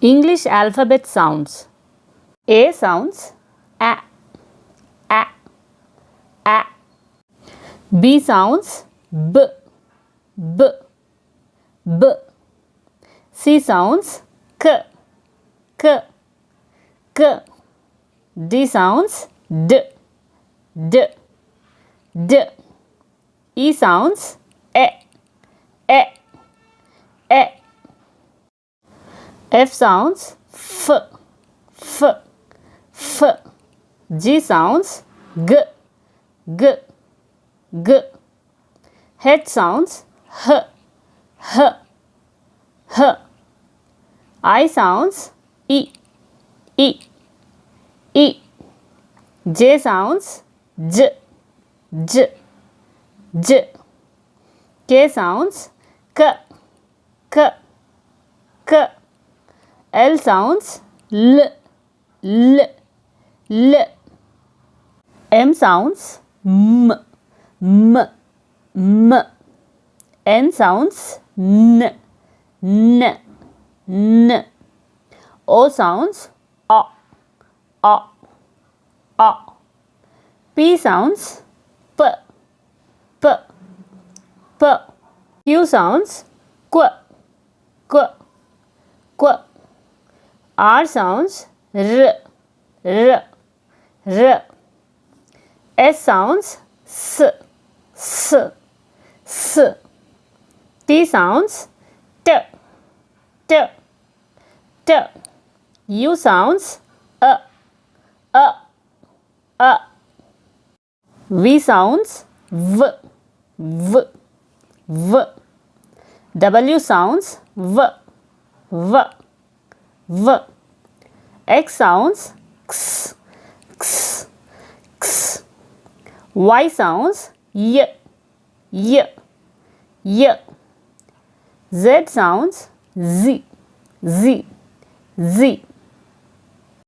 English alphabet sounds. A sounds a, a, a. B sounds b, b, b. C sounds k, k, k. D sounds d, d, d. E sounds e, e, e. F sounds f, f, f. G sounds g, g, g. H sounds h, h, h. I sounds e, e, e. J sounds j, j, j. K sounds k, k, k. L sounds l, l, l. M sounds m, m, m. N sounds n, n, n. O sounds a, a, a. P sounds p, p, p. Q sounds qu, qu, qu. R sounds r, r, r. S sounds s, s, s. T sounds t, t, t. U sounds a, a, a. V sounds v, v, v. W sounds v, v, v. X sounds x, x, x. Y sounds y, y, y. Z sounds z, z, z.